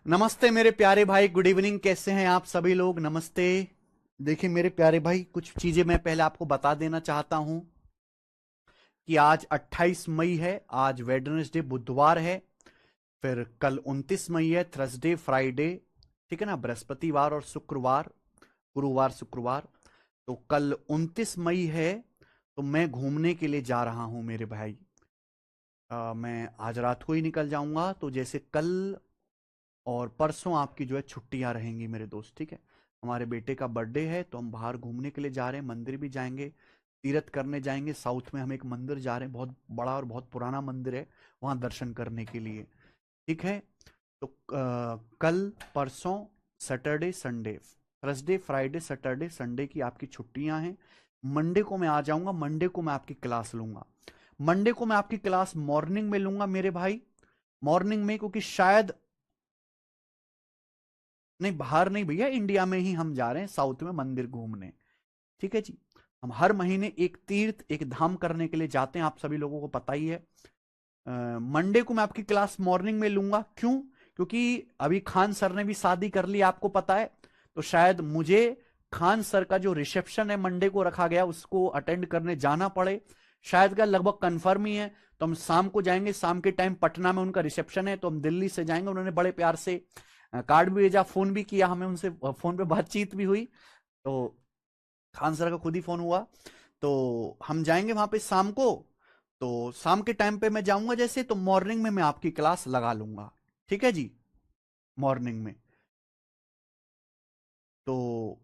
नमस्ते मेरे प्यारे भाई, गुड इवनिंग। कैसे हैं आप सभी लोग? नमस्ते। देखिए मेरे प्यारे भाई, कुछ चीजें मैं पहले आपको बता देना चाहता हूं कि आज 28 मई है, आज वेडनेसडे बुधवार है। फिर कल 29 मई है, थर्सडे फ्राइडे, ठीक है ना, बृहस्पतिवार और शुक्रवार, गुरुवार शुक्रवार। तो कल 29 मई है, तो मैं घूमने के लिए जा रहा हूं मेरे भाई। मैं आज रात को ही निकल जाऊंगा, तो जैसे कल और परसों आपकी जो है छुट्टियां रहेंगी मेरे दोस्त, ठीक है। हमारे बेटे का बर्थडे है, तो हम बाहर घूमने के लिए जा रहे हैं, मंदिर भी जाएंगे, तीर्थ करने जाएंगे। साउथ में हम एक मंदिर जा रहे हैं, बहुत बड़ा और बहुत पुराना मंदिर है, वहां दर्शन करने के लिए, ठीक है। तो कल परसों Saturday Sunday, Thursday Friday Saturday Sunday की आपकी छुट्टियां हैं। मंडे को मैं आ जाऊंगा, मंडे को मैं आपकी क्लास लूंगा। मंडे को मैं आपकी क्लास मॉर्निंग में लूंगा मेरे भाई, मॉर्निंग में, क्योंकि शायद, नहीं बाहर नहीं भैया, इंडिया में ही हम जा रहे हैं साउथ में मंदिर घूमने, ठीक है जी। हम हर महीने एक तीर्थ, एक धाम करने के लिए जाते हैं, आप सभी लोगों को पता ही है। मंडे को मैं आपकी क्लास मॉर्निंग में लूंगा। क्यों? क्योंकि अभी खान सर ने भी शादी कर ली, आपको पता है। तो शायद मुझे खान सर का जो रिसेप्शन है मंडे को रखा गया, उसको अटेंड करने जाना पड़े। शायद का लगभग कंफर्म ही है। तो हम शाम को जाएंगे, शाम के टाइम पटना में उनका रिसेप्शन है, तो हम दिल्ली से जाएंगे। उन्होंने बड़े प्यार से कार्ड भी भेजा, फोन भी किया हमें, उनसे फोन पे बातचीत भी हुई। तो खान सर का खुद ही फोन हुआ। तो हम जाएंगे वहां पे शाम को। तो शाम के टाइम पे मैं जाऊंगा जैसे, तो मॉर्निंग में मैं आपकी क्लास लगा लूंगा, ठीक है जी, मॉर्निंग में। तो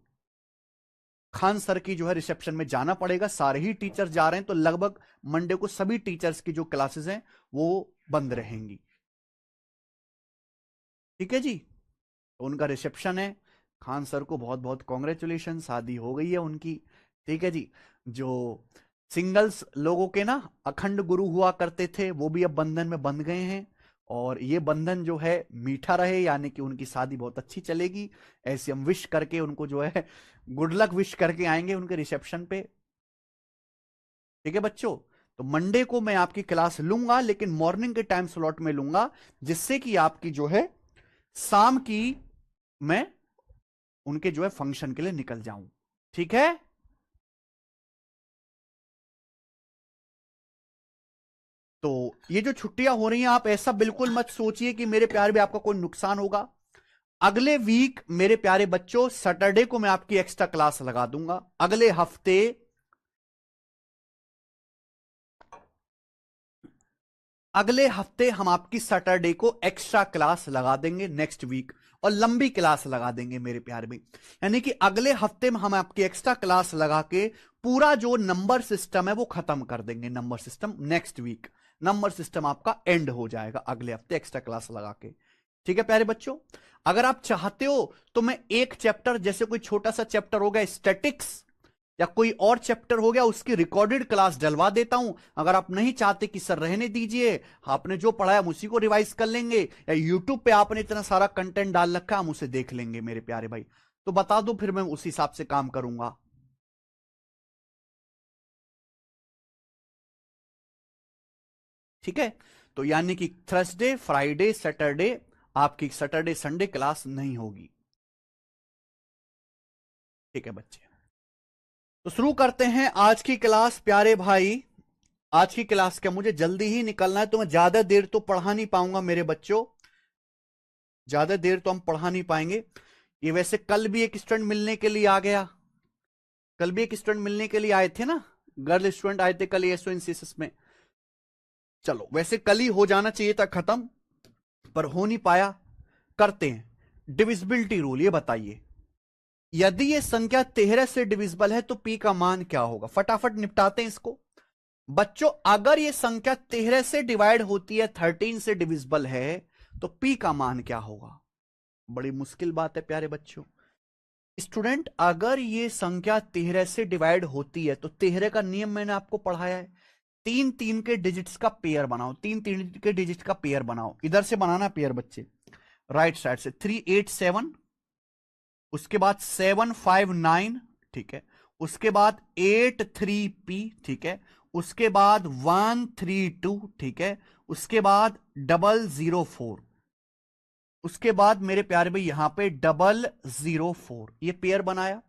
खान सर की जो है रिसेप्शन में जाना पड़ेगा, सारे ही टीचर्स जा रहे हैं, तो लगभग मंडे को सभी टीचर्स की जो क्लासेस हैं वो बंद रहेंगी, ठीक है जी। तो उनका रिसेप्शन है। खान सर को बहुत बहुत कॉन्ग्रेचुलेशन, शादी हो गई है उनकी, ठीक है जी। जो सिंगल्स लोगों के ना अखंड गुरु हुआ करते थे, वो भी अब बंधन में बंध गए हैं। और ये बंधन जो है मीठा रहे, यानी कि उनकी शादी बहुत अच्छी चलेगी, ऐसे हम विश करके उनको जो है गुड लक विश करके आएंगे उनके रिसेप्शन पे, ठीक है बच्चों। तो मंडे को मैं आपकी क्लास लूंगा, लेकिन मॉर्निंग के टाइम स्लॉट में लूंगा, जिससे कि आपकी जो है शाम की मैं उनके जो है फंक्शन के लिए निकल जाऊं, ठीक है। तो ये जो छुट्टियां हो रही हैं, आप ऐसा बिल्कुल मत सोचिए कि मेरे प्यारे भी आपका कोई नुकसान होगा। अगले वीक मेरे प्यारे बच्चों, सैटरडे को मैं आपकी एक्स्ट्रा क्लास लगा दूंगा। अगले हफ्ते हम आपकी सैटरडे को एक्स्ट्रा क्लास लगा देंगे नेक्स्ट वीक, और लंबी क्लास लगा देंगे मेरे प्यारे भाई। यानी कि अगले हफ्ते में हम आपकी एक्स्ट्रा क्लास लगा के पूरा जो नंबर सिस्टम है वो खत्म कर देंगे। Number system next week, number system आपका एंड हो जाएगा अगले हफ्ते एक्स्ट्रा क्लास लगा के, ठीक है प्यारे बच्चों। अगर आप चाहते हो तो मैं एक चैप्टर, जैसे कोई छोटा सा चैप्टर हो गया स्टैटिक्स, या कोई और चैप्टर हो गया, उसकी रिकॉर्डेड क्लास डलवा देता हूं। अगर आप नहीं चाहते कि सर रहने दीजिए, आपने जो पढ़ाया हम उसी को रिवाइज कर लेंगे, या यूट्यूब पे आपने इतना सारा कंटेंट डाल रखा है हम उसे देख लेंगे मेरे प्यारे भाई, तो बता दो, फिर मैं उस हिसाब से काम करूंगा, ठीक है। तो यानी कि थर्सडे फ्राइडे सैटरडे आपकी सैटरडे संडे क्लास नहीं होगी, ठीक है बच्चे। तो शुरू करते हैं आज की क्लास प्यारे भाई। आज की क्लास का मुझे जल्दी ही निकलना है, तो मैं ज्यादा देर तो पढ़ा नहीं पाऊंगा मेरे बच्चों, ज्यादा देर तो हम पढ़ा नहीं पाएंगे। ये वैसे कल भी एक स्टूडेंट मिलने के लिए आ गया, कल भी एक स्टूडेंट मिलने के लिए आए थे ना, गर्ल स्टूडेंट आए थे कल एसओ में। चलो वैसे कल ही हो जाना चाहिए था खत्म, पर हो नहीं पाया। करते हैं डिविजिबिलिटी रूल, ये बताइए, यदि ये संख्या 13 से डिविजिबल है तो पी का मान क्या होगा? फटाफट निपटाते हैं इसको बच्चों। अगर ये संख्या 13 से डिवाइड होती है, 13 से डिविजिबल है, तो पी का मान क्या होगा? बड़ी मुश्किल बात है प्यारे बच्चों। स्टूडेंट, अगर ये संख्या 13 से डिवाइड होती है, तो 13 का नियम मैंने आपको पढ़ाया है, तीन तीन के डिजिट्स का पेयर बनाओ, तीन तीन के डिजिट का पेयर बनाओ। इधर से बनाना पेयर बच्चे, राइट साइड से 387, उसके बाद 759, ठीक है, उसके बाद 83P, ठीक है, उसके बाद 132, ठीक है, उसके बाद 004, उसके बाद मेरे प्यारे भाई यहां पे 004 ये पेयर बनाया।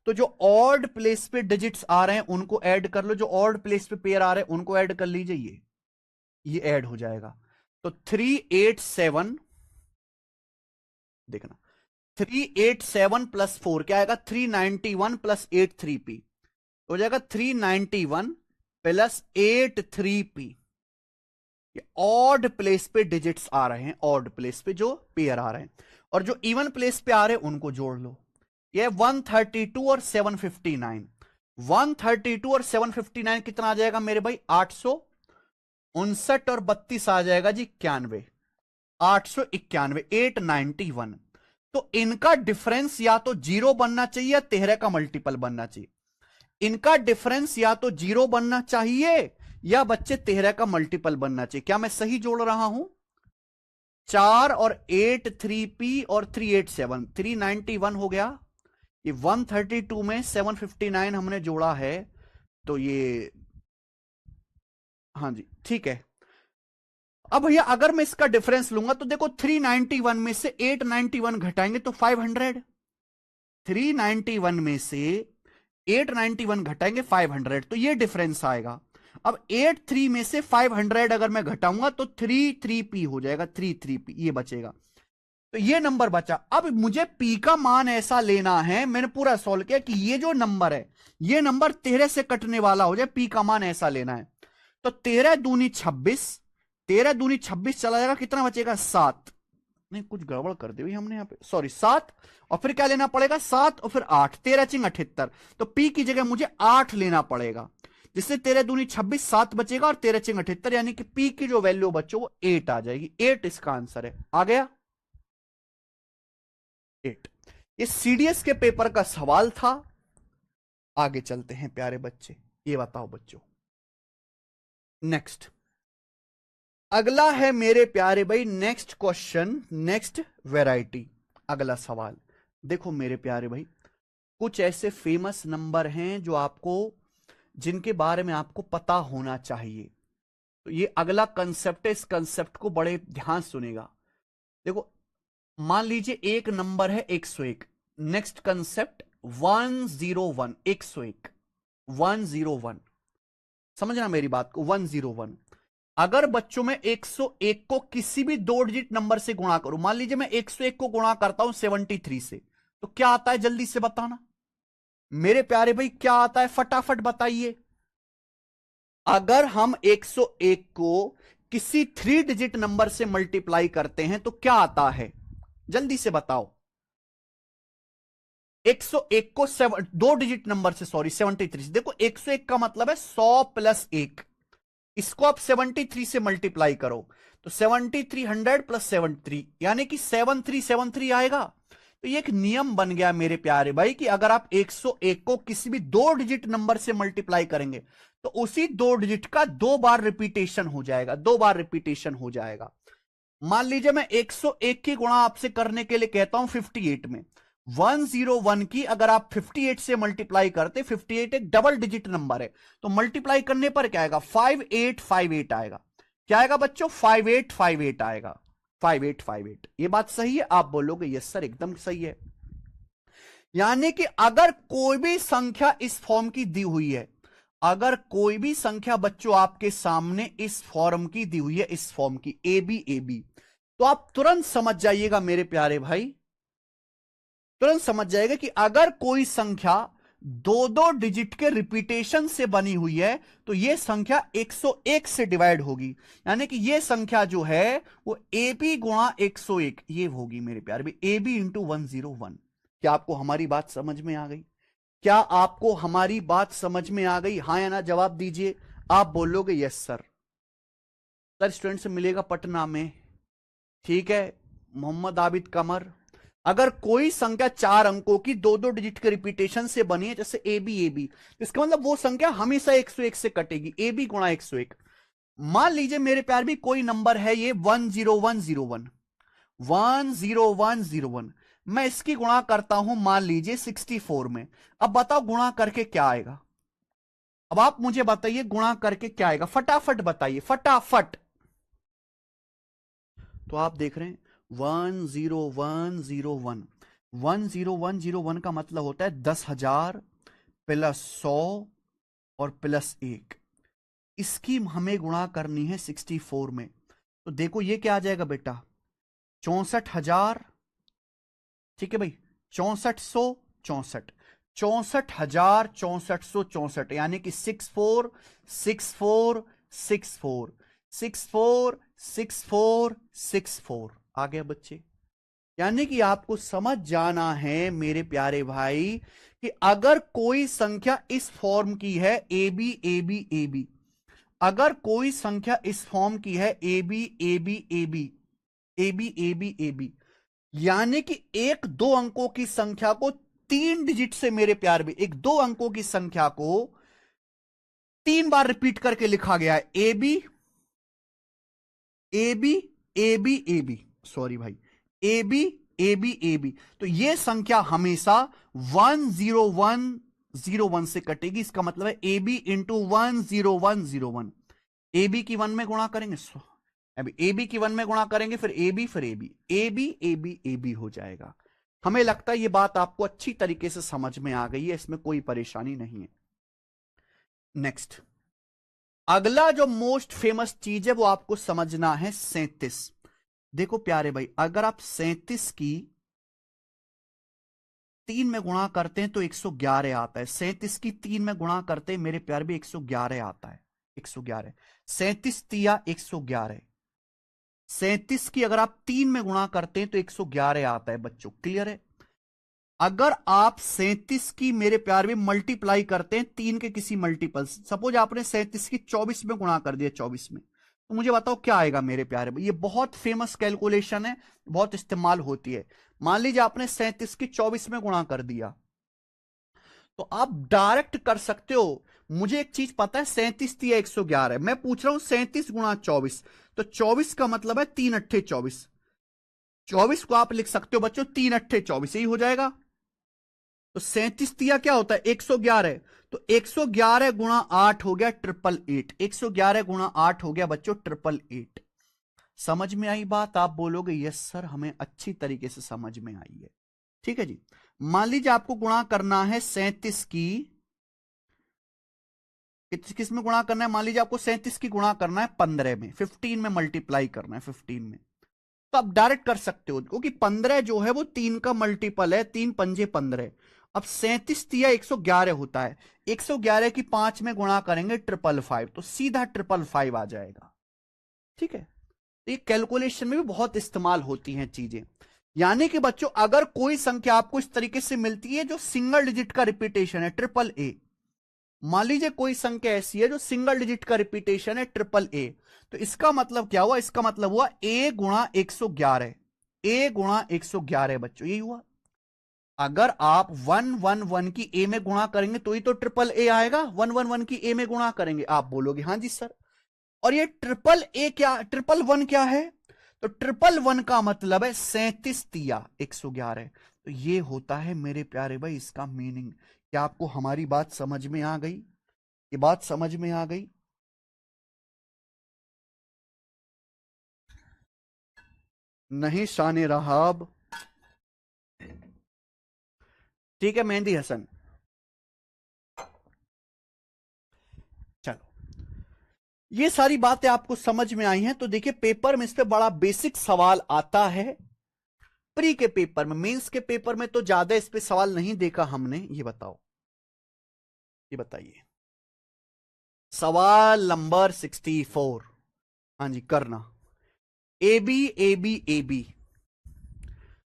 तो जो ऑड प्लेस पे डिजिट्स आ रहे हैं उनको ऐड कर लो, जो ऑड प्लेस पे पेयर आ रहे हैं उनको ऐड कर लीजिए, ये ऐड हो जाएगा। तो 387, देखना 387 प्लस 4 क्या आएगा, 391 प्लस 83p हो जाएगा 391 प्लस 83p। ये ऑड प्लेस पे डिजिट्स आ रहे हैं, ऑड प्लेस पे जो पेयर आ रहे हैं, और जो इवन प्लेस पे आ रहे हैं उनको जोड़ लो। ये 132 और 759, 132 और 759 कितना आ जाएगा मेरे भाई, 859 और 32 आ जाएगा जी 91, 891, 891। तो इनका डिफरेंस या तो 0 बनना चाहिए या 13 का मल्टीपल बनना चाहिए। इनका डिफरेंस या तो 0 बनना चाहिए या बच्चे 13 का मल्टीपल बनना चाहिए। क्या मैं सही जोड़ रहा हूं? 4 और 8 3p और 387, 391 हो गया। ये 132 में 759 हमने जोड़ा है, तो ये, हाँ जी ठीक है। अब भैया अगर मैं इसका डिफरेंस लूंगा तो देखो 391 में से 891 घटाएंगे तो 500, 391 में से 891 घटाएंगे 500, तो ये डिफरेंस आएगा। अब 83 में से 500 अगर मैं घटाऊंगा तो 33p हो जाएगा, 33p ये बचेगा। तो ये नंबर बचा। अब मुझे p का मान ऐसा लेना है, मैंने पूरा सॉल्व किया कि ये जो नंबर है ये नंबर 13 से कटने वाला हो जाए, p का मान ऐसा लेना है। तो 13 दूनी 26, 13 दूनी 26 चला जाएगा, कितना बचेगा 7। नहीं कुछ गड़बड़ कर दी हमने यहाँ पे, सॉरी 7, और फिर क्या लेना पड़ेगा 7 और फिर 8, 13 चिंग 78। तो पी की जगह मुझे 8 लेना पड़ेगा, जिससे 13 दूनी 26, 7 बचेगा और 13 चिंग 78, यानी कि पी की जो वैल्यू बच्चों वो 8 आ जाएगी। 8 इसका आंसर है, आ गया 8। ये सीडीएस के पेपर का सवाल था। आगे चलते हैं प्यारे बच्चे, ये बताओ बच्चों नेक्स्ट, अगला है मेरे प्यारे भाई नेक्स्ट क्वेश्चन, नेक्स्ट वैरायटी, अगला सवाल। देखो मेरे प्यारे भाई, कुछ ऐसे फेमस नंबर हैं जो आपको, जिनके बारे में आपको पता होना चाहिए। तो ये अगला कंसेप्ट है, इस कंसेप्ट को बड़े ध्यान सुनेगा। देखो मान लीजिए एक नंबर है 101, नेक्स्ट कंसेप्ट 101, 101, 101, समझना मेरी बात को, 101। अगर बच्चों में 101 को किसी भी 2 डिजिट नंबर से गुणा करूं, मान लीजिए मैं 101 को गुणा करता हूं 73 से, तो क्या आता है जल्दी से बताना मेरे प्यारे भाई, क्या आता है फटाफट बताइए। अगर हम 101 को किसी 3 डिजिट नंबर से मल्टीप्लाई करते हैं तो क्या आता है, जल्दी से बताओ। 101 को 2 डिजिट नंबर से, सॉरी 73 से, देखो 101 का मतलब है 100 प्लस 1, इसको आप 73 से मल्टीप्लाई करो तो 7300 प्लस 73, यानी कि 7373 आएगा। तो ये एक नियम बन गया मेरे प्यारे भाई कि अगर आप 101 को किसी भी 2 डिजिट नंबर से मल्टीप्लाई करेंगे तो उसी 2 डिजिट का 2 बार रिपीटेशन हो जाएगा, 2 बार रिपीटेशन हो जाएगा। मान लीजिए मैं 101 की गुणा आपसे करने के लिए कहता हूं 58 में, 101 की अगर आप 58 से मल्टीप्लाई करते, 58 एक डबल डिजिट नंबर है, तो मल्टीप्लाई करने पर क्या आएगा 5858 आएगा। क्या आएगा बच्चों 5858 आएगा, 5858। ये बात सही है, आप बोलोगे यस सर एकदम सही है। यानी कि अगर कोई भी संख्या इस फॉर्म की दी हुई है, अगर कोई भी संख्या बच्चों आपके सामने इस फॉर्म की दी हुई है, इस फॉर्म की ए बी, तो आप तुरंत समझ जाइएगा मेरे प्यारे भाई, तुरंत समझ जाएगा कि अगर कोई संख्या 2-2 डिजिट के रिपीटेशन से बनी हुई है तो यह संख्या 101 से डिवाइड होगी, यानी कि यह संख्या जो है वो ए बी गुणा 101 ये होगी मेरे प्यारे भाई, ए बी इंटू 101। क्या आपको हमारी बात समझ में आ गई? क्या आपको हमारी बात समझ में आ गई? हाँ या ना जवाब दीजिए। आप बोलोगे यस सर। सर स्टूडेंट से मिलेगा पटना में, ठीक है, मोहम्मद आबिद कमर। अगर कोई संख्या 4 अंकों की 2-2 डिजिट के रिपीटेशन से बनी है, जैसे ए बी, तो इसका मतलब वो संख्या हमेशा 101 से कटेगी, ए बी गुणा 101। मान लीजिए मेरे प्यार भी कोई नंबर है ये 10101, 10101, मैं इसकी गुणा करता हूं मान लीजिए 64 में। अब बताओ गुणा करके क्या आएगा? अब आप मुझे बताइए गुणा करके क्या आएगा, फटाफट बताइए फटाफट। तो आप देख रहे हैं 10101 10101 का मतलब होता है 10,000 प्लस 100 और प्लस 1। इसकी हमें गुणा करनी है 64 में। तो देखो ये क्या आ जाएगा बेटा, 64,000, ठीक है भाई, 6464, 64,6464, यानी कि 646464 646464 आ गया बच्चे। यानी कि आपको समझ जाना है मेरे प्यारे भाई कि अगर कोई संख्या इस फॉर्म की है A B A B A B, अगर कोई संख्या इस फॉर्म की है A B A B A B A B A B A B, यानी कि एक दो अंकों की संख्या को 3 डिजिट से, मेरे प्यार भी, एक दो अंकों की संख्या को 3 बार रिपीट करके लिखा गया है A B A B A B A B, sorry भाई, A B A B A B, तो यह संख्या हमेशा 10101 से कटेगी। इसका मतलब है A B into 10101, A B की 1 में गुणा करेंगे, अभी ए बी की 1 में गुणा करेंगे, फिर ए बी, फिर A B, A B A B A B हो जाएगा। हमें लगता है यह बात आपको अच्छी तरीके से समझ में आ गई है, इसमें कोई परेशानी नहीं है। नेक्स्ट, अगला जो मोस्ट फेमस चीज है वो आपको समझना है 37। देखो प्यारे भाई, अगर आप 37 की 3 में गुणा करते हैं तो 111 आता है। 37 की 3 में गुणा करते हैं मेरे प्यारे भी 111 आता है। 111, 37 तिया 111, 37 की अगर आप 3 में गुणा करते हैं तो 111 आता है बच्चों, क्लियर है। अगर आप 37 की मेरे प्यार में मल्टीप्लाई करते हैं 3 के किसी मल्टीपल, सपोज आपने 37 की 24 में गुणा कर दिया 24 में, तो मुझे बताओ क्या आएगा मेरे प्यारे भाई। ये बहुत फेमस कैलकुलेशन है, बहुत इस्तेमाल होती है। मान लीजिए आपने 37 की 24 में गुणा कर दिया, तो आप डायरेक्ट कर सकते हो। मुझे एक चीज पता है, 37 तिया 111, मैं पूछ रहा हूं 37 गुणा 24, तो 24 का मतलब है 3 अट्ठे 24, 24 को आप लिख सकते हो बच्चों 3 अट्ठे 24, यही हो जाएगा। तो 37 तिया क्या होता है 111, तो 111 गुणा 8 हो गया 888, 111 गुणा 8 हो गया बच्चों 888। समझ में आई बात? आप बोलोगे यस सर, हमें अच्छी तरीके से समझ में आई है, ठीक है जी। मान लीजिए आपको गुणा करना है 37 की, किस में गुणा करना है, मान लीजिए आपको 37 की गुणा करना है 15 में, 15 में मल्टीप्लाई करना है 15 में, तो आप डायरेक्ट कर सकते हो, क्योंकि 15 जो है वो 3 का मल्टीपल है, 3 पंजे 15। अब 37 तिया 111 होता है, 111 की 5 में गुणा करेंगे 555, तो सीधा 555 आ जाएगा, ठीक है। ये कैलकुलेशन में भी बहुत इस्तेमाल होती हैं चीजें। यानी कि बच्चों अगर कोई संख्या आपको इस तरीके से मिलती है जो सिंगल डिजिट का रिपीटेशन है, ट्रिपल ए, मान लीजिए कोई संख्या ऐसी है जो सिंगल डिजिट का रिपीटेशन है ट्रिपल ए, तो इसका मतलब क्या हुआ, इसका मतलब हुआ ए गुणा 111, ए गुणा 111 बच्चों, यही हुआ। अगर आप 111 की ए में गुणा करेंगे तो ही तो ट्रिपल ए आएगा, 111 की ए में गुणा करेंगे, आप बोलोगे हाँ जी सर। और ये ट्रिपल ए क्या, ट्रिपल वन क्या है, तो ट्रिपल वन का मतलब है 37 तिया 111, तो ये होता है मेरे प्यारे भाई इसका मीनिंग। क्या आपको हमारी बात समझ में आ गई? ये बात समझ में आ गई? नहीं शाने रहाब, ठीक है मेहंदी हसन, चलो ये सारी बातें आपको समझ में आई हैं। तो देखिए पेपर में इस पे बड़ा बेसिक सवाल आता है, प्री के पेपर में, मेंस के पेपर में तो ज्यादा इस पे सवाल नहीं देखा हमने। ये बताओ, ये बताइए सवाल नंबर 64, हाँ जी करना। A B A B A B,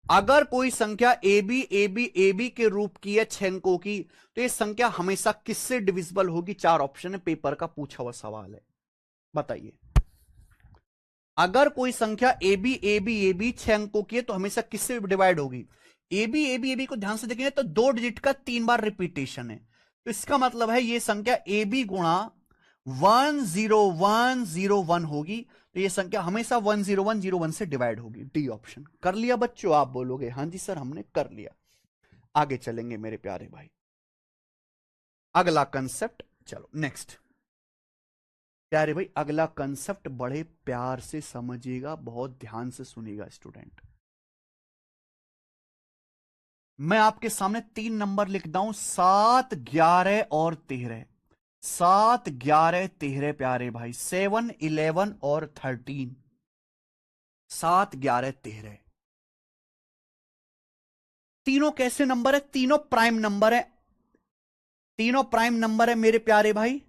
अगर कोई संख्या A B A B A B के रूप की है 6 अंकों की, तो ये संख्या हमेशा किससे डिविजिबल होगी? 4 ऑप्शन है, पेपर का पूछा हुआ सवाल है, बताइए। अगर कोई संख्या A B A B A B 6 अंकों की है तो हमेशा किससे डिवाइड होगी? A B A B A B को ध्यान से देखेंगे तो 2 डिजिट का 3 बार रिपीटेशन है, तो इसका मतलब है ये संख्या ए बी गुणा 10101 होगी, तो ये संख्या हमेशा 10101 से डिवाइड होगी। डी ऑप्शन कर लिया बच्चों? आप बोलोगे हाँ जी सर हमने कर लिया। आगे चलेंगे मेरे प्यारे भाई, अगला कंसेप्ट, चलो नेक्स्ट। प्यारे भाई अगला कंसेप्ट बड़े प्यार से समझिएगा, बहुत ध्यान से सुनिएगा स्टूडेंट। मैं आपके सामने 3 नंबर लिखता हूं, 7, 11 और 13। 7, 11, 13 प्यारे भाई, 7, 11 और 13। 7, 11, 13 तीनों कैसे नंबर है? तीनों प्राइम नंबर है। तीनों प्राइम नंबर है मेरे प्यारे भाई।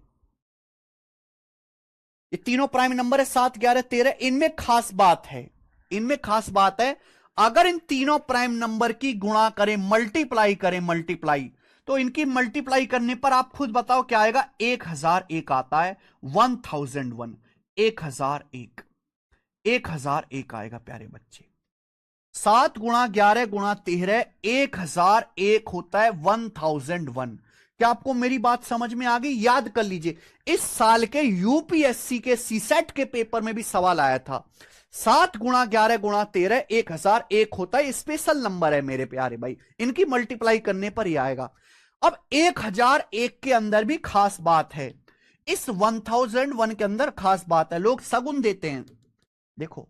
ये तीनों प्राइम नंबर है, 7, 11, 13। इनमें खास बात है, इनमें खास बात है, अगर इन तीनों प्राइम नंबर की गुणा करें, मल्टीप्लाई करें, मल्टीप्लाई, तो इनकी मल्टीप्लाई करने पर आप खुद बताओ क्या आएगा? 1001 आता है। 1001, 1001, 1001 आएगा प्यारे बच्चे। 7 × 11 × 13, 1001 होता है, 1001। क्या आपको मेरी बात समझ में आ गई? याद कर लीजिए, इस साल के यूपीएससी के सीसेट के पेपर में भी सवाल आया था। 7 × 11 × 13, 1001 होता है, स्पेशल नंबर है मेरे प्यारे भाई, इनकी मल्टीप्लाई करने पर ही आएगा। अब 1001 के अंदर भी खास बात है, इस 1001 के अंदर खास बात है, लोग सगुन देते हैं। देखो,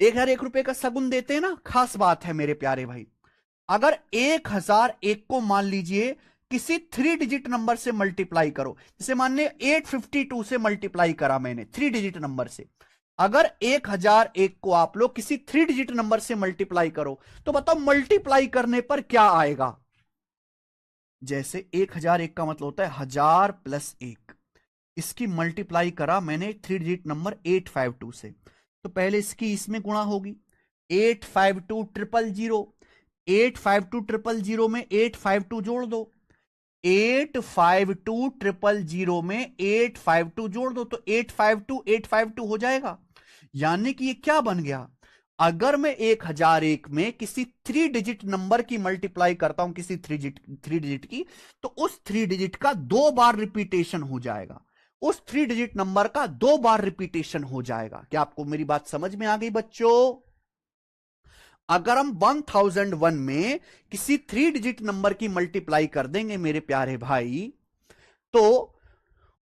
1001 का सगुन देते हैं ना, खास बात है मेरे प्यारे भाई। अगर 1001 को मान लीजिए किसी 3 डिजिट नंबर से मल्टीप्लाई करो, जैसे मान लीजिए 852 से मल्टीप्लाई करा मैंने 3 डिजिट नंबर से, अगर 1001 को आप लोग किसी 3 डिजिट नंबर से मल्टीप्लाई करो, तो बताओ मल्टीप्लाई करने पर क्या आएगा? जैसे 1001 का मतलब होता है 1000 + 1, इसकी मल्टीप्लाई करा मैंने 3 डिजिट नंबर 852 से, तो पहले इसकी इसमें गुणा होगी, 852 000, 852 000 में 852 जोड़ दो, 852 000 में 852 जोड़ दो, तो 852 852 हो जाएगा। यानी कि ये क्या बन गया? अगर मैं 1001 में किसी 3 डिजिट नंबर की मल्टीप्लाई करता हूं, किसी 3 डिजिट की, तो उस 3 डिजिट का 2 बार रिपीटेशन हो जाएगा, उस 3 डिजिट नंबर का 2 बार रिपीटेशन हो जाएगा। क्या आपको मेरी बात समझ में आ गई बच्चों? अगर हम 1001 में किसी 3 डिजिट नंबर की मल्टीप्लाई कर देंगे मेरे प्यारे भाई, तो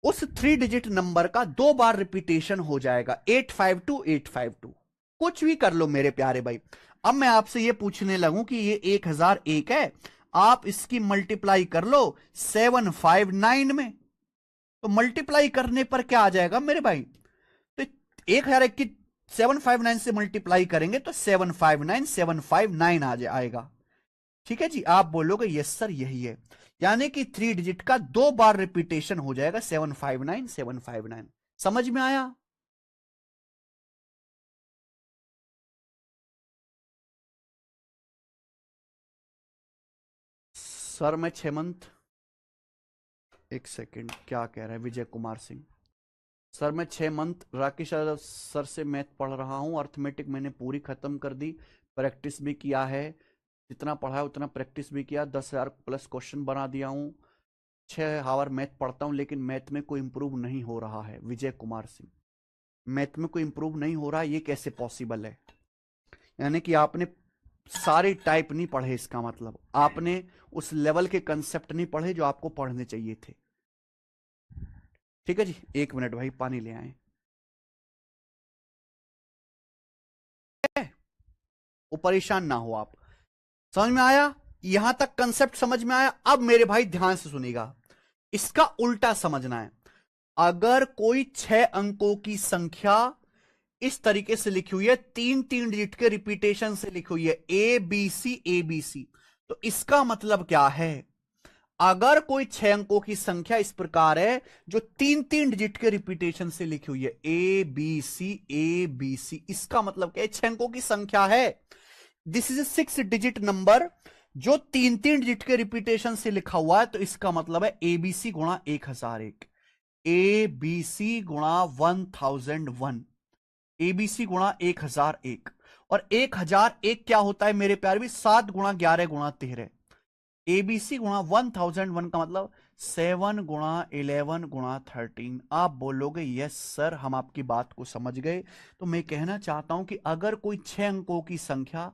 उस 3 डिजिट नंबर का 2 बार रिपीटेशन हो जाएगा, 852 852। कुछ भी कर लो मेरे प्यारे भाई। अब मैं आपसे यह पूछने लगूं कि ये 1001 है, आप इसकी मल्टीप्लाई कर लो 759 में, तो मल्टीप्लाई करने पर क्या आ जाएगा मेरे भाई? तो 1001 की 759 से मल्टीप्लाई करेंगे तो 759 759 आएगा। ठीक है जी, आप बोलोगे यस सर यही है, यानी कि 3 डिजिट का 2 बार रिपीटेशन हो जाएगा, 759 759। समझ में आया? सर मैं 6 मंथ, एक सेकंड, क्या कह रहा है विजय कुमार सिंह? सर मैं 6 मंथ राकेश यादव सर से मैथ पढ़ रहा हूँ, अर्थमेटिक मैंने पूरी खत्म कर दी, प्रैक्टिस भी किया है, जितना पढ़ा है उतना प्रैक्टिस भी किया, 10,000 प्लस क्वेश्चन बना दिया हूँ, 6 आवर मैथ पढ़ता हूँ, लेकिन मैथ में कोई इंप्रूव नहीं हो रहा है। विजय कुमार सिंह, मैथ में कोई इंप्रूव नहीं हो रहा, ये कैसे पॉसिबल है? यानी कि आपने सारे टाइप नहीं पढ़े, इसका मतलब आपने उस लेवल के कंसेप्ट नहीं पढ़े जो आपको पढ़ने चाहिए थे। ठीक है जी, 1 मिनट भाई, पानी ले आए। वो परेशान ना हो आप। समझ में आया? यहां तक कंसेप्ट समझ में आया? अब मेरे भाई ध्यान से सुनिएगा, इसका उल्टा समझना है। अगर कोई 6 अंकों की संख्या इस तरीके से लिखी हुई है, 3 डिजिट के रिपीटेशन से लिखी हुई है, ABC, तो इसका मतलब क्या है? अगर कोई 6 अंकों की संख्या इस प्रकार है जो 3 डिजिट के रिपीटेशन से लिखी हुई है, ABC, इसका मतलब क्या है? 6 अंकों की संख्या है, this is a 6 digit number जो 3 डिजिट के रिपीटेशन से लिखा हुआ है, तो इसका मतलब है ABC गुणा 1001, ABC गुणा 1001, ABC गुणा 1001। और 1001 क्या होता है मेरे प्यारे भी? 7 × 11 × 13। ABC गुणा 1001 का मतलब 7 × 11 × 13। आप बोलोगे यस सर, हम आपकी बात को समझ गए। तो मैं कहना चाहता हूं कि अगर कोई 6 अंकों की संख्या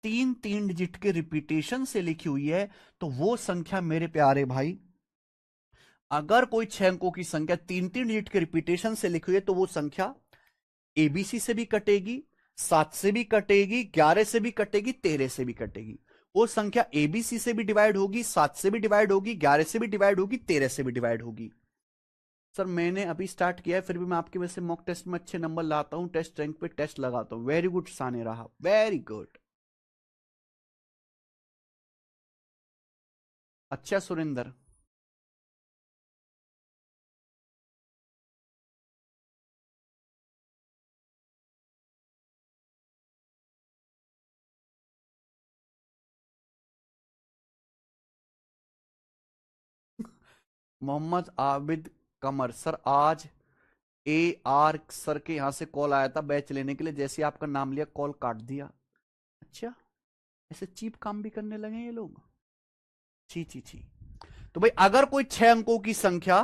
3 डिजिट के रिपीटेशन से लिखी हुई है, तो वो संख्या मेरे प्यारे भाई, अगर कोई 6 अंकों की संख्या 3 डिजिट के रिपीटेशन से लिखी हुई है, तो वो संख्या ABC से भी कटेगी, 7 से भी कटेगी, 11 से भी कटेगी, 13 से भी कटेगी। वो संख्या एबीसी से भी डिवाइड होगी, 7 से भी डिवाइड होगी, 11 से भी डिवाइड होगी, 13 से भी डिवाइड होगी। सर मैंने अभी स्टार्ट किया है, फिर भी मैं आपकी वजह से मॉक टेस्ट में अच्छे नंबर लाता हूं, टेस्ट रैंक पे टेस्ट लगाता हूं। वेरी गुड साने रहा, वेरी गुड। अच्छा सुरेंद्र। मोहम्मद आबिद कमर सर, आज ए आर सर के यहां से कॉल आया था बैच लेने के लिए, जैसे ही आपका नाम लिया कॉल काट दिया। अच्छा, ऐसे चीप काम भी करने लगे ये लोग। छी छी छी। तो भाई अगर कोई 6 अंकों की संख्या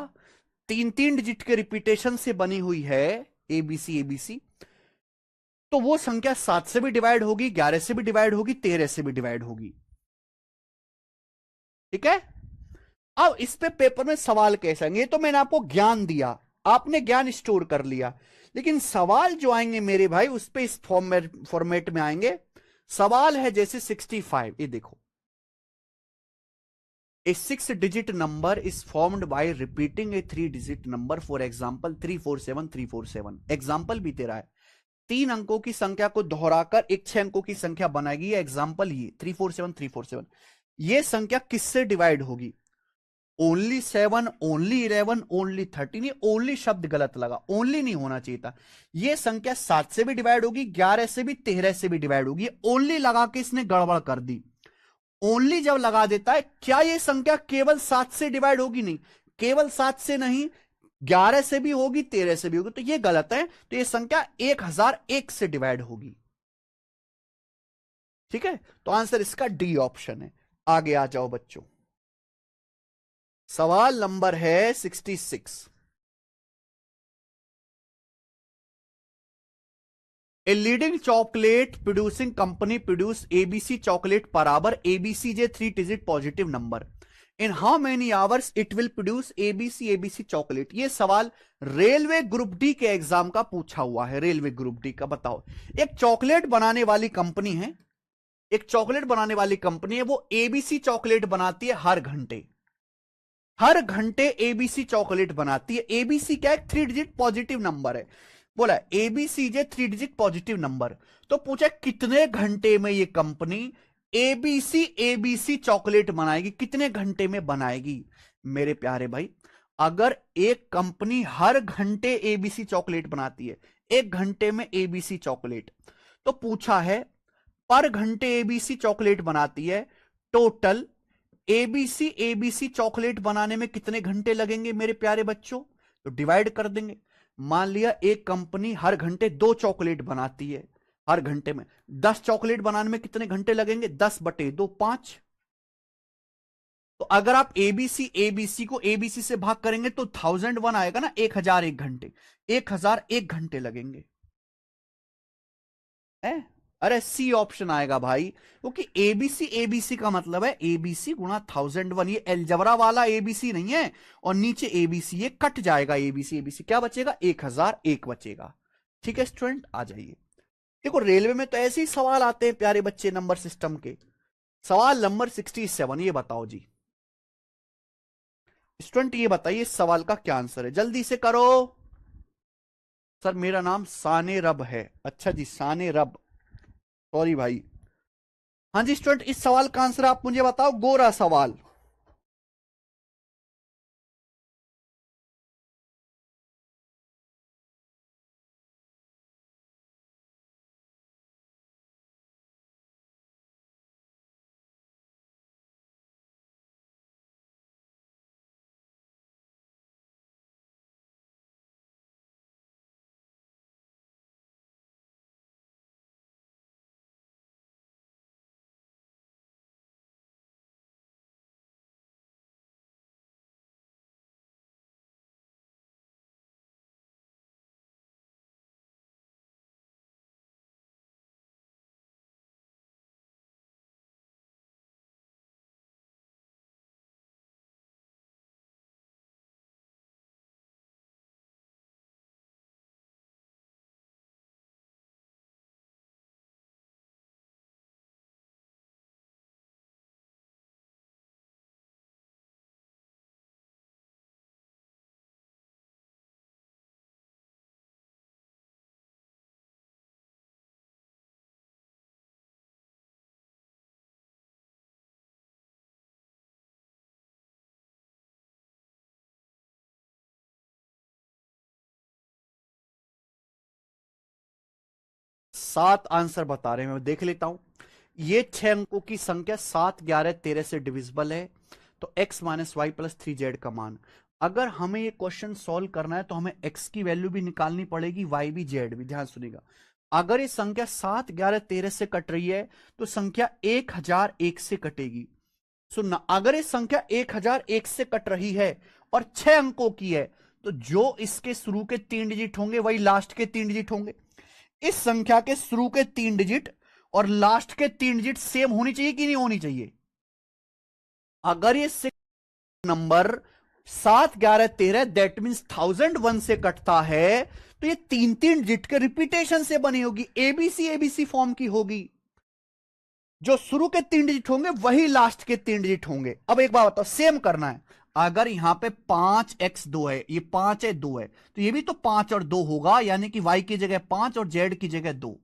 3 3 डिजिट के रिपीटेशन से बनी हुई है, एबीसी एबीसी, तो वो संख्या 7 से भी डिवाइड होगी, 11 से भी डिवाइड होगी, 13 से भी डिवाइड होगी। ठीक है। अब इस पे पेपर में सवाल कैसे आएंगे, ये तो मैंने आपको ज्ञान दिया, आपने ज्ञान स्टोर कर लिया, लेकिन सवाल जो आएंगे मेरे भाई उस पे इस फॉर्मेट में आएंगे। सवाल है जैसे 65, ये देखो, ए 6 digit number is formed by repeating A 3 digit number, for example 347 347। Example भी तेरा है, 3 अंकों की संख्या को दोहराकर एक 6 अंकों की संख्या बनाएगी। एग्जाम्पल ये 347 347, ये संख्या किससे डिवाइड होगी? Only 7, only 11, only 13। ये ओनली शब्द गलत लगा, ओनली नहीं होना चाहिए था। ये संख्या 7 से भी डिवाइड होगी, 11 से भी, 13 से भी डिवाइड होगी। ओनली लगा के इसने गड़बड़ कर दी। ओनली जब लगा देता है, क्या ये संख्या केवल 7 से डिवाइड होगी? नहीं, केवल 7 से नहीं, 11 से भी होगी, 13 से भी होगी, तो ये गलत है। तो ये संख्या 1001 से डिवाइड होगी। ठीक है, तो आंसर इसका डी ऑप्शन है। आगे आ जाओ बच्चों, सवाल नंबर है 66। A leading chocolate producing company produce ABC chocolate बराबर ABC J 3 digit positive number. In how many hours it will produce ABC ABC chocolate. ये सवाल रेलवे ग्रुप डी के एग्जाम का पूछा हुआ है, रेलवे ग्रुप डी का। बताओ, एक चॉकलेट बनाने वाली कंपनी है, एक चॉकलेट बनाने वाली कंपनी है, वो ABC चॉकलेट बनाती है हर घंटे, हर घंटे एबीसी चॉकलेट बनाती है। एबीसी क्या है? 3 डिजिट पॉजिटिव नंबर है। बोला एबीसी जे 3 डिजिट पॉजिटिव नंबर। तो पूछा कितने घंटे में ये कंपनी एबीसी एबीसी चॉकलेट बनाएगी, कितने घंटे में बनाएगी? मेरे प्यारे भाई, अगर एक कंपनी हर घंटे एबीसी चॉकलेट बनाती है, 1 घंटे में एबीसी चॉकलेट, तो पूछा है पर घंटे एबीसी चॉकलेट बनाती है, टोटल एबीसी एबीसी चॉकलेट बनाने में कितने घंटे लगेंगे मेरे प्यारे बच्चों? तो डिवाइड कर देंगे। मान लिया एक कंपनी हर घंटे 2 चॉकलेट बनाती है, हर घंटे में 10 चॉकलेट बनाने में कितने घंटे लगेंगे? 10/2, 5। तो अगर आप एबीसी एबीसी को एबीसी से भाग करेंगे तो 1001 आएगा ना, 1001 घंटे, 1001 घंटे लगेंगे। है? अरे सी ऑप्शन आएगा भाई, क्योंकि एबीसी एबीसी का मतलब है एबीसी गुणा 1001। ये एलजबरा वाला एबीसी नहीं है, और नीचे एबीसी ये कट जाएगा, एबीसी एबीसी क्या बचेगा? 1001 बचेगा। ठीक है स्टूडेंट, आ जाइए। देखो रेलवे में तो ऐसे ही सवाल आते हैं प्यारे बच्चे, नंबर सिस्टम के। सवाल नंबर 67, ये बताओ जी स्टूडेंट, ये बताइए इस सवाल का क्या आंसर है, जल्दी से करो। सर मेरा नाम साने रब है। अच्छा जी, साने रब, सॉरी भाई। हाँ जी स्टूडेंट, इस सवाल का आंसर आप मुझे बताओ, गोरा सवाल। 7 आंसर बता रहे हैं, मैं देख लेता हूं। ये 6 अंकों की संख्या 7, 11, 13 से डिविजिबल है, तो x minus Y plus 3z का मान। अगर हमें ये क्वेश्चन सॉल्व करना है तो हमें x की वैल्यू भी निकालनी पड़ेगी, y भी, z भी। ध्यान सुनिएगा, अगर ये संख्या 7, 11, 13 से कट रही है तो संख्या 1001 से कटेगी। सुनना, अगर ये संख्या 1001 से कट रही है और 6 अंकों की है, तो जो इसके शुरू के 3 डिजिट होंगे वही लास्ट के 3 डिजिट होंगे। इस संख्या के शुरू के 3 डिजिट और लास्ट के 3 डिजिट सेम होनी चाहिए कि नहीं होनी चाहिए? अगर ये नंबर 7, 11, 13 दैट मीन्स 1001 से कटता है, तो ये 3 डिजिट के रिपीटेशन से बनी होगी, एबीसी एबीसी फॉर्म की होगी। जो शुरू के 3 डिजिट होंगे वही लास्ट के 3 डिजिट होंगे। अब एक बात बताओ, सेम करना है। अगर यहां पे 5x2 है, ये 5 है, 2 है, तो ये भी तो 5 और 2 होगा, यानी कि y की जगह 5 और z की जगह 2।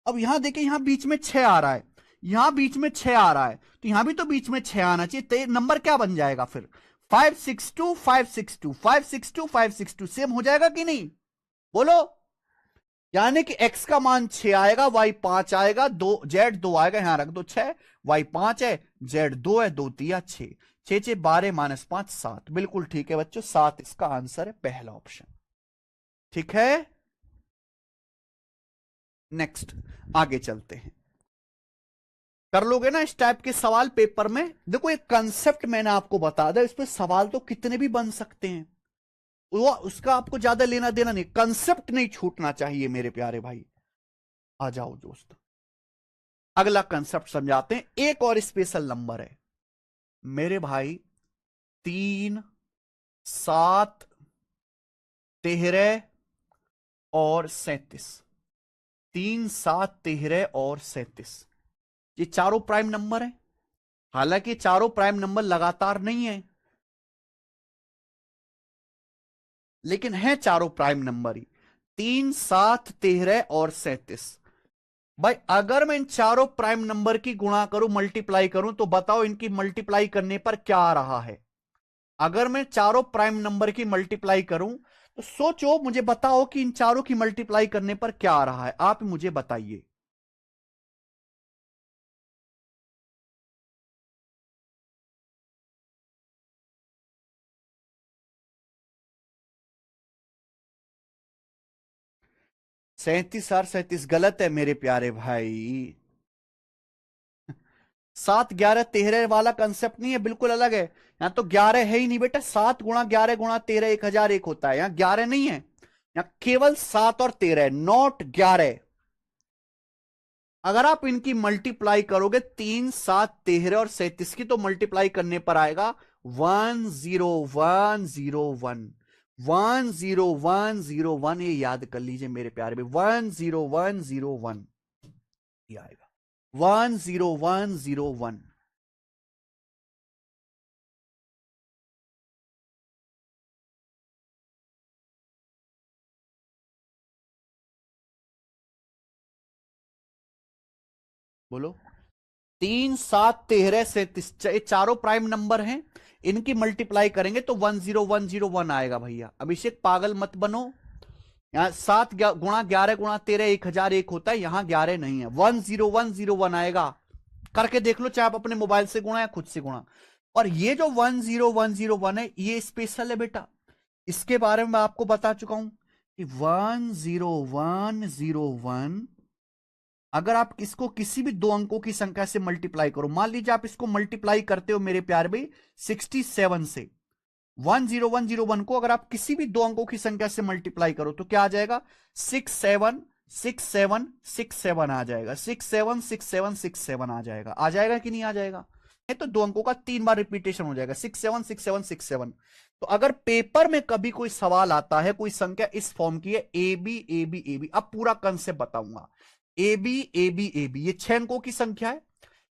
अब यहां देखिए, यहां बीच में 6 आ रहा है, यहां बीच में 6 आ रहा है, तो यहां भी तो बीच में 6 आना चाहिए। तो नंबर क्या बन जाएगा फिर? 562 562 562 562 सेम हो जाएगा कि नहीं? बोलो। यानी कि x का मान 6 आएगा, y 5 आएगा, z 2 आएगा, यहां रख दो 6, y 5 है, z 2 है, 2 तिया 6, 6 6 12 माइनस 5 7। बिल्कुल ठीक है बच्चों, 7 इसका आंसर है, पहला ऑप्शन। ठीक है, नेक्स्ट आगे चलते हैं। कर लोगे ना इस टाइप के सवाल पेपर में? देखो, एक कंसेप्ट मैंने आपको बता दिया, इस पे सवाल तो कितने भी बन सकते हैं, वो उसका आपको ज्यादा लेना देना नहीं, कंसेप्ट नहीं छूटना चाहिए मेरे प्यारे भाई। आ जाओ दोस्त, अगला कंसेप्ट समझाते हैं। एक और स्पेशल नंबर है मेरे भाई, 3, 7, 13 और 37। 3, 7, 13 और 37, ये चारों प्राइम नंबर है। हालांकि चारों प्राइम नंबर लगातार नहीं है, लेकिन है चारों प्राइम नंबर ही, 3, 7, 13 और 37। भाई अगर मैं इन चारों प्राइम नंबर की गुणा करूं, मल्टीप्लाई करूं, तो बताओ इनकी मल्टीप्लाई करने पर क्या आ रहा है? अगर मैं चारों प्राइम नंबर की मल्टीप्लाई करूं, तो सोचो, मुझे बताओ कि इन चारों की मल्टीप्लाई करने पर क्या आ रहा है, आप मुझे बताइए। सैंतीस और 37 गलत है मेरे प्यारे भाई। 7, 11, 13 वाला कंसेप्ट नहीं है, बिल्कुल अलग है। यहां तो 11 है ही नहीं बेटा, 7 गुणा 11 गुणा 13 1001 होता है, यहां 11 नहीं है, यहां केवल 7 और 13, नॉट 11। अगर आप इनकी मल्टीप्लाई करोगे, 3, 7, 13 और 37 की, तो मल्टीप्लाई करने पर आएगा 10101। 10101, ये याद कर लीजिए मेरे प्यारे में, 10101 ये आएगा, 10101। बोलो। 3, 7, 13 से चारों प्राइम नंबर हैं, इनकी मल्टीप्लाई करेंगे तो 10101 आएगा भैया। अभिषेक पागल मत बनो, यहाँ 7 गुणा 11 गुणा 13 1001 होता है, यहां 11 नहीं है, 10101 आएगा। करके देख लो, चाहे आप अपने मोबाइल से गुणा या खुद से गुणा। और ये जो 10101 है, ये स्पेशल है बेटा, इसके बारे में मैं आपको बता चुका हूं कि 10101 अगर आप इसको किसी भी दो अंकों की संख्या से मल्टीप्लाई करो, मान लीजिए आप इसको मल्टीप्लाई करते हो मेरे प्यारे भाई 67 से, 10101 को अगर आप किसी भी दो अंकों की संख्या से मल्टीप्लाई करो तो क्या आ जाएगा? 676767 आ जाएगा, 676767 आ जाएगा। आ जाएगा कि नहीं आ जाएगा? ये तो दो अंकों का 3 बार रिपीटेशन हो जाएगा, 676767। तो अगर पेपर में कभी कोई सवाल आता है, कोई संख्या इस फॉर्म की है, A B A B A B, अब पूरा कंसेप्ट बताऊंगा। A B A B A B, ये 6 अंकों की संख्या है,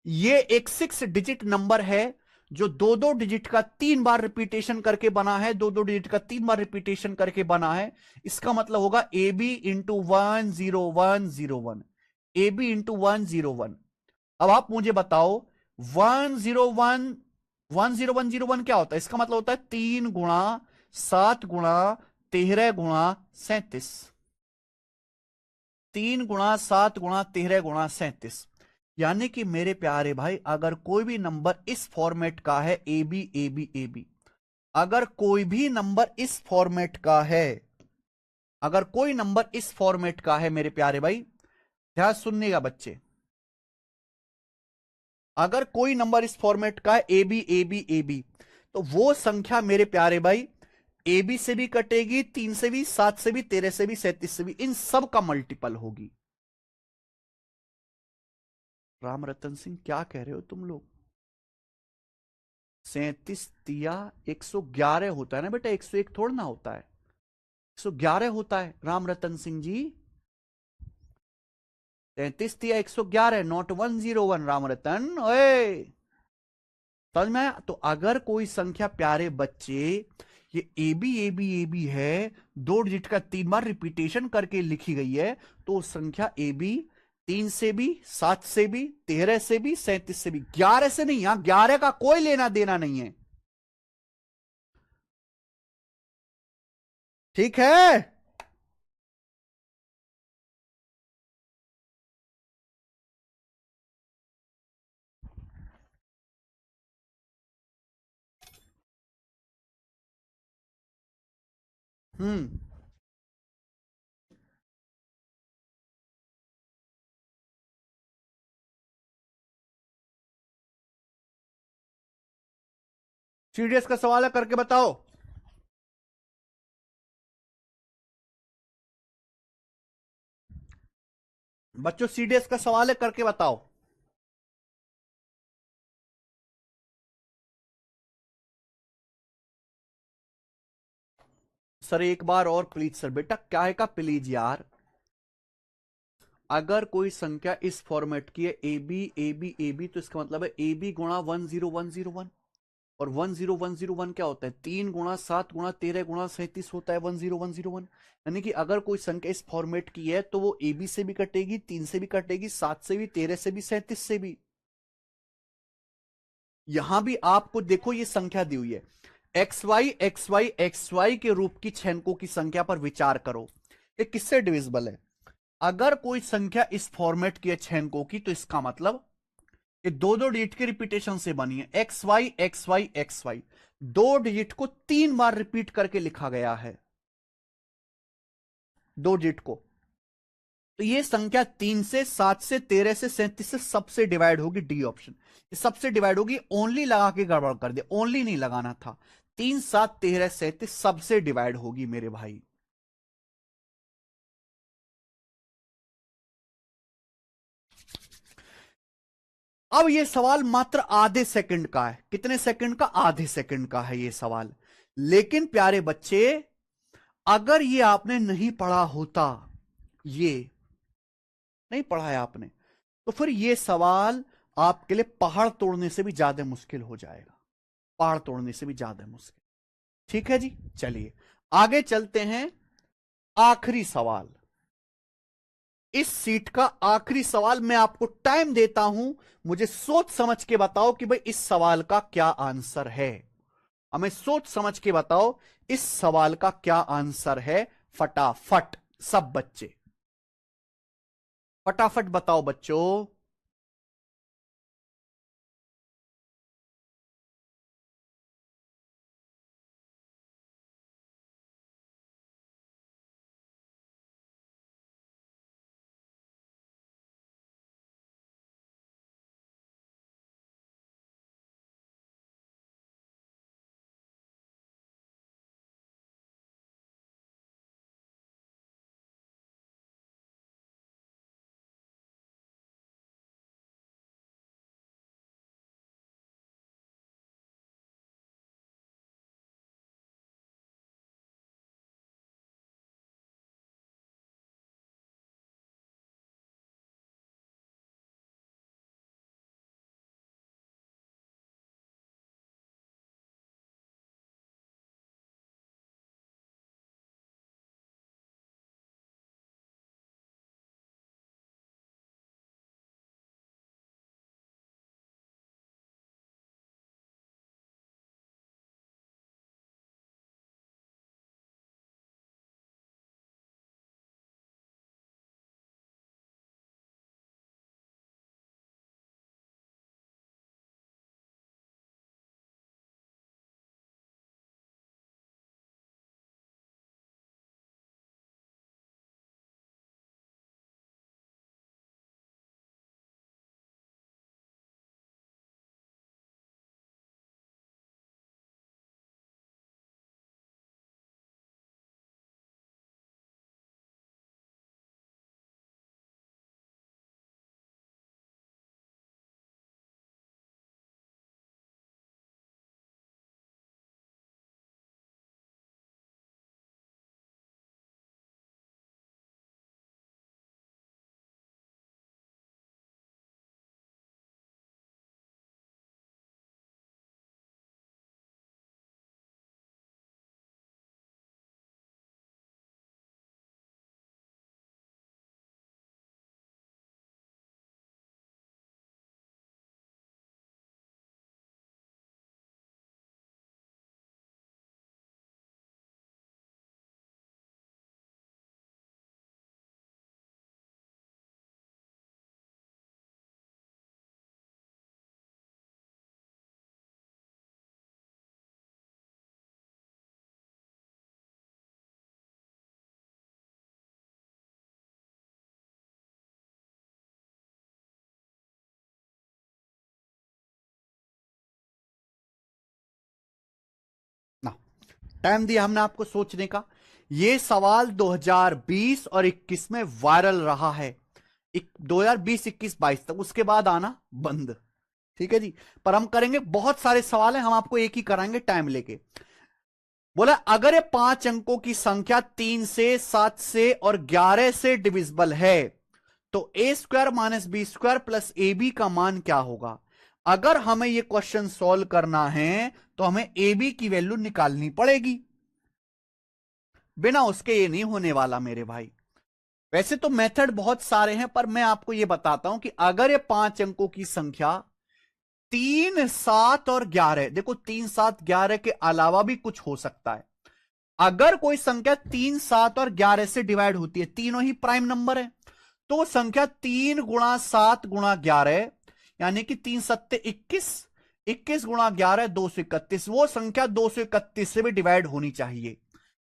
ये एक 6 डिजिट नंबर है जो दो दो डिजिट का 3 बार रिपीटेशन करके बना है, दो दो डिजिट का 3 बार रिपीटेशन करके बना है। इसका मतलब होगा A B into 10101, A B into 101। अब आप मुझे बताओ, 101 क्या होता है? इसका मतलब होता है 3 गुणा 7 गुणा 13 गुणा 37। 3 × 7 × 13 × 37, यानी कि मेरे प्यारे भाई अगर कोई भी नंबर इस फॉर्मेट का है A B A B A B, अगर कोई भी नंबर इस फॉर्मेट का है, अगर कोई नंबर इस फॉर्मेट का है मेरे प्यारे भाई, ध्यान सुनने बच्चे, अगर कोई नंबर इस फॉर्मेट का है A B A B A B, तो वो संख्या मेरे प्यारे भाई ए बी से भी कटेगी, 3 से भी, 7 से भी, 13 से भी, 37 से भी, इन सब का मल्टीपल होगी। राम रतन सिंह क्या कह रहे हो तुम लोग? 37 तिया 111 होता है ना बेटा, 101 थोड़ा ना होता है, 111 होता है राम रतन सिंह जी। 33 तिया 111, नॉट 101 राम रतन। ओए समझ में आया? तो अगर कोई संख्या प्यारे बच्चे ये A B A B A B है, 2 डिजिट का 3 बार रिपीटेशन करके लिखी गई है, तो संख्या ए बी 3 से भी, 7 से भी, 13 से भी, 37 से भी, 11 से नहीं, यहां 11 का कोई लेना देना नहीं है। ठीक है? हम्म। सीडीएस का सवाल है, करके बताओ। बच्चों सीडीएस का सवाल है, करके बताओ। सर एक बार और प्लीज सर, बेटा क्या है का प्लीज यार। अगर कोई संख्या इस फॉर्मेट की है A B A B A B, तो इसका मतलब है ए बी गुणा 10101, और 10101 क्या होता है? 3 × 7 × 13 × 37 होता है 10101। यानी कि अगर कोई संख्या इस फॉर्मेट की है तो वो ए बी से भी कटेगी, 3 से भी कटेगी, 7 से भी, 13 से भी, 37 से भी। यहां भी आपको देखो ये संख्या दी हुई है, X Y X Y X Y के रूप की 6 अंकों की संख्या पर विचार करो, ये किससे डिविजिबल है? अगर कोई संख्या इस फॉर्मेट की है 6 अंकों की, तो इसका मतलब ये 2 2 डिजिट के रिपीटेशन से बनी है, X Y X Y X Y, 2 digit को 3 बार रिपीट करके लिखा गया है, 2 डिजिट को। तो ये संख्या 3 से, 7 से, 13 से, 37 से सबसे डिवाइड होगी, डी ऑप्शन। ये सबसे डिवाइड होगी, ओनली लगा के गड़बड़ कर दे, ओनली नहीं लगाना था, 3 7 13 37 सबसे डिवाइड होगी मेरे भाई। अब ये सवाल मात्र आधे सेकंड का है, कितने सेकंड का? आधे सेकंड का है ये सवाल। लेकिन प्यारे बच्चे अगर ये आपने नहीं पढ़ा होता, ये नहीं पढ़ा है आपने, तो फिर ये सवाल आपके लिए पहाड़ तोड़ने से भी ज्यादा मुश्किल हो जाएगा, पहाड़ तोड़ने से भी ज्यादा मुश्किल। ठीक है जी, चलिए आगे चलते हैं। आखिरी सवाल, इस सीट का आखिरी सवाल, मैं आपको टाइम देता हूं, मुझे सोच समझ के बताओ कि भाई इस सवाल का क्या आंसर है। हमें सोच समझ के बताओ इस सवाल का क्या आंसर है, फटाफट सब बच्चे फटाफट बताओ बच्चों। टाइम दिया हमने आपको सोचने का। ये सवाल 2020 और 21 में वायरल रहा है, 2020 21 22 तक, उसके बाद आना बंद। ठीक है जी, पर हम करेंगे, बहुत सारे सवाल हैं, हम आपको एक ही कराएंगे टाइम लेके। बोला अगर ये 5 अंकों की संख्या 3 से 7 से और 11 से डिविजिबल है तो A square minus B square plus A B का मान क्या होगा। अगर हमें यह क्वेश्चन सॉल्व करना है तो हमें ए बी की वैल्यू निकालनी पड़ेगी, बिना उसके ये नहीं होने वाला मेरे भाई। वैसे तो मेथड बहुत सारे हैं, पर मैं आपको यह बताता हूं कि अगर ये 5 अंकों की संख्या 3 7 और 11, देखो 3 7 11 के अलावा भी कुछ हो सकता है। अगर कोई संख्या 3 7 और 11 से डिवाइड होती है, तीनों ही प्राइम नंबर है, तो संख्या 3 गुणा 7 गुणा 11 यानी कि 3 सत्ते 21, 21 गुणा 11 231, वो संख्या 231 से भी डिवाइड होनी चाहिए।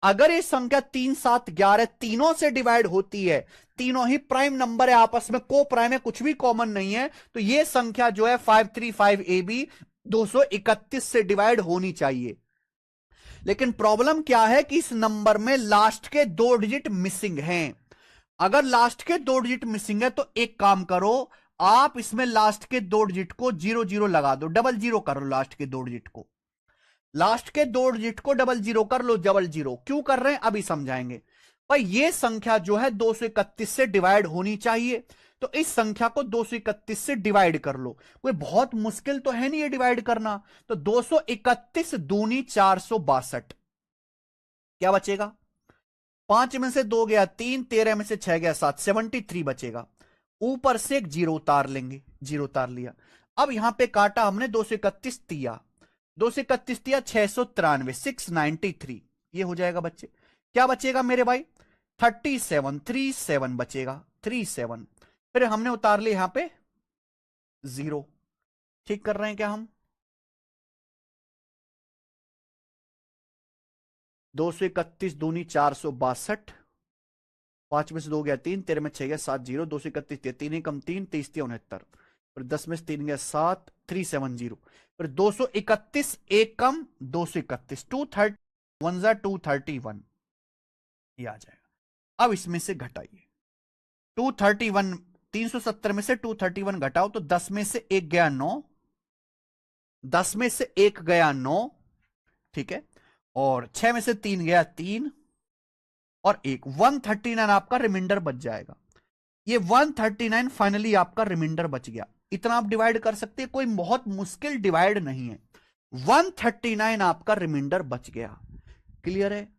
अगर ये संख्या 3 7 11 तीनों से डिवाइड होती है, तीनों ही प्राइम नंबर है, आपस में को प्राइम है, कुछ भी कॉमन नहीं है, तो ये संख्या जो है 535 AB 231 से डिवाइड होनी चाहिए। लेकिन प्रॉब्लम क्या है कि इस नंबर में लास्ट के 2 डिजिट मिसिंग हैं। अगर लास्ट के 2 डिजिट मिसिंग है तो एक काम करो, आप इसमें लास्ट के 2 डिजिट को 00 लगा दो, डबल जीरो कर लो लास्ट के 2 डिजिट को, लास्ट के 2 डिजिट को डबल जीरो कर लो, डबल जीरो क्यों कर रहे हैं अभी समझाएंगे। भाई ये संख्या जो है 231 से डिवाइड होनी चाहिए, तो इस संख्या को 231 से डिवाइड कर लो, कोई बहुत मुश्किल तो है नहीं ये डिवाइड करना। तो 231 दूनी 462, क्या बचेगा, 5 में से 2 गया 3, 13 में से 6 गया 7, 73 बचेगा। ऊपर से एक जीरो उतार लेंगे, जीरो उतार लिया। अब यहां पे काटा हमने 231 दिया, 231 दिया 693, 693, ये हो जाएगा बच्चे। क्या बचेगा मेरे भाई, 37, 37 बचेगा, 37। फिर हमने उतार लिया यहां पे जीरो। ठीक कर रहे हैं क्या हम, 231 दूनी 462, 5 में से 2 गया 3, 13 में 6 गया 7, जीरो, 231 दिया 3 कम 3, 23 69, फिर 10 में से 3 गया 7, 370, फिर 231 एक कम 231, 230 1 231, ये आ जाएगा। अब इसमें से घटाइए, 231, 370 में से 231 घटाओ तो 10 में से 1 गया 9, 10 में से 1 गया 9, ठीक है, और 6 में से 3 गया 3 और 1, 139 आपका रिमाइंडर बच जाएगा। ये 139 फाइनली आपका रिमाइंडर बच गया। इतना आप डिवाइड कर सकते हैं, कोई बहुत मुश्किल डिवाइड नहीं है। 139 आपका रिमाइंडर बच गया, क्लियर है।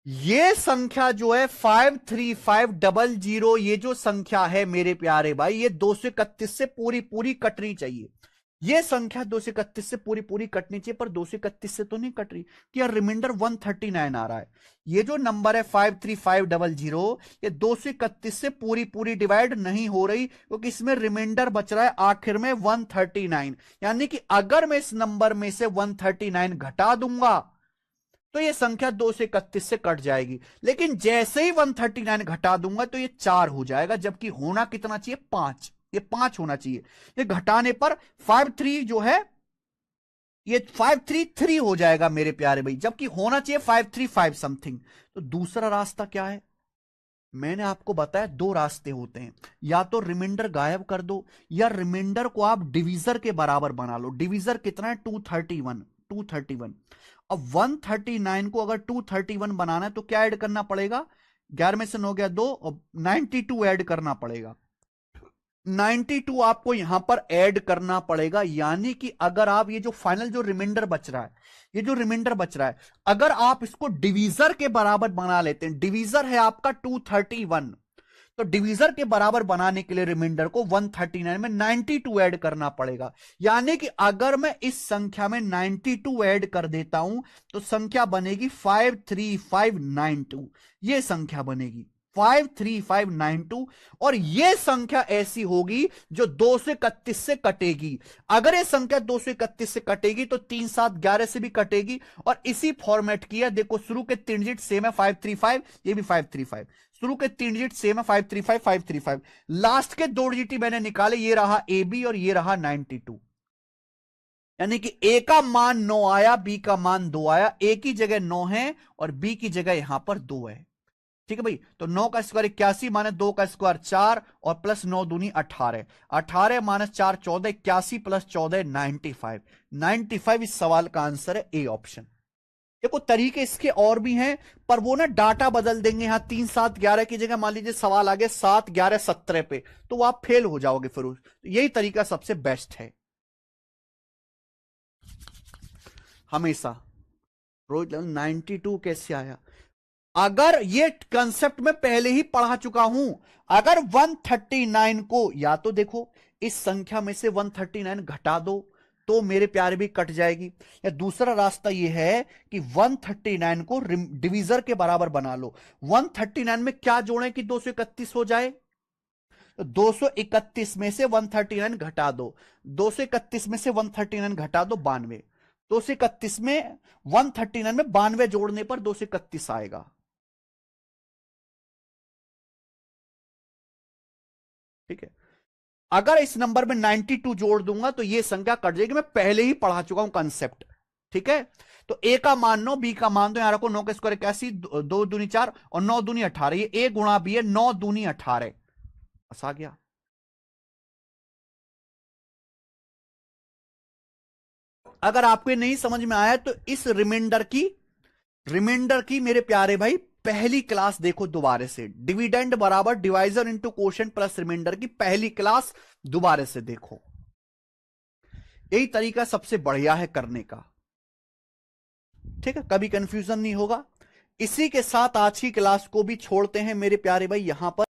ये संख्या जो है 53500, ये जो संख्या है मेरे प्यारे भाई, ये 231 से पूरी पूरी कटनी चाहिए। ये संख्या 231 से पूरी पूरी कटनी चाहिए, पर 231 से तो नहीं कट रही, कि यार रिमाइंडर 139 आ रहा है। ये जो नंबर है 53500, ये 231 से पूरी पूरी डिवाइड नहीं हो रही, क्योंकि इसमें रिमाइंडर बच रहा है आखिर में 139। यानी कि अगर मैं इस नंबर में से 139 घटा दूंगा तो ये संख्या 231 से कट जाएगी, लेकिन जैसे ही 139 घटा दूंगा तो ये 4 हो जाएगा, जबकि होना कितना चाहिए, 5, ये 5 होना चाहिए। ये घटाने पर 53 जो है ये 533 हो जाएगा मेरे प्यारे भाई, जबकि होना चाहिए 535 समथिंग। तो दूसरा रास्ता क्या है, मैंने आपको बताया 2 रास्ते होते हैं, या तो रिमाइंडर गायब कर दो, या रिमाइंडर को आप डिवीजर के बराबर बना लो। डिवीजर कितना है, 231, 231। अब 139 को अगर 231 बनाना है तो क्या ऐड करना पड़ेगा, 11 में से 9 गया 2, और 92 ऐड करना पड़ेगा, 92 आपको यहां पर ऐड करना पड़ेगा। यानी कि अगर आप ये जो फाइनल जो रिमाइंडर बच रहा है, ये जो रिमाइंडर बच रहा है, अगर आप इसको डिवीजर के बराबर बना लेते हैं, डिवीजर है आपका 231, तो डिवीजर के बराबर बनाने के लिए रिमाइंडर को 139 में 92 ऐड करना पड़ेगा। यानी कि अगर मैं इस संख्या में 92 ऐड कर देता हूं तो संख्या बनेगी 53592, ये संख्या बनेगी 53592, और यह संख्या ऐसी होगी जो 231 से कटेगी। अगर यह संख्या 231 से कटेगी तो 3 7 11 से भी कटेगी, और इसी फॉर्मेट की है। देखो शुरू के 3 डिजिट सेम है 535, ये भी 535, शुरू के 3 डिजिट सेम है 535 535, लास्ट के 2 डिजिट मैंने निकाले, ये रहा AB और ये रहा 92। यानी कि ए का मान 9 आया, बी का मान 2 आया, ए की जगह 9 है और बी की जगह यहां पर 2 है। ठीक है भाई, तो 9 का स्क्वायर 81 माइनस 2 का स्क्वायर 4 और प्लस 9 दूनी 18, 18 माइनस 4 14, 81 प्लस 14 95, 95 इस सवाल का आंसर है ए ऑप्शन। देखो तरीके इसके और भी हैं, पर वो ना डाटा बदल देंगे। यहां 3 7 11 की जगह मान लीजिए सवाल आ गया 7 11 17 पे, तो आप फेल हो जाओगे फिर। यही तरीका सबसे बेस्ट है हमेशा। रोज 92 कैसे आया? अगर ये कंसेप्ट में पहले ही पढ़ा चुका हूं। अगर 139 को, या तो देखो इस संख्या में से 139 घटा दो तो मेरे प्यारे भी कट जाएगी, या दूसरा रास्ता ये है कि 139 को डिवीजर के बराबर बना लो। 139 में क्या जोड़ें कि 231 हो जाए? तो 231 में से 139 घटा दो, 231 में से 139 घटा दो 92, 231 में 139 में 92 जोड़ने पर 231 आएगा। ठीक है, अगर इस नंबर में 92 जोड़ दूंगा तो यह संख्या कट जाएगी। मैं पहले ही पढ़ा चुका हूं कंसेप्ट। ठीक है, तो ए का मान 9, बी का मान, तो यहां रखो 9 का स्क्वायर 81, 2 दूनी 4 और 9 दूनी 18, ये ए गुणा बी है, 9 दूनी 18 बस आ गया। अगर आपको नहीं समझ में आया तो इस रिमाइंडर की मेरे प्यारे भाई पहली क्लास देखो दोबारा से। डिविडेंड बराबर divisor into quotient plus remainder की पहली क्लास दोबारा से देखो। यही तरीका सबसे बढ़िया है करने का। ठीक है, कभी कंफ्यूजन नहीं होगा। इसी के साथ आज की क्लास को भी छोड़ते हैं मेरे प्यारे भाई यहां पर।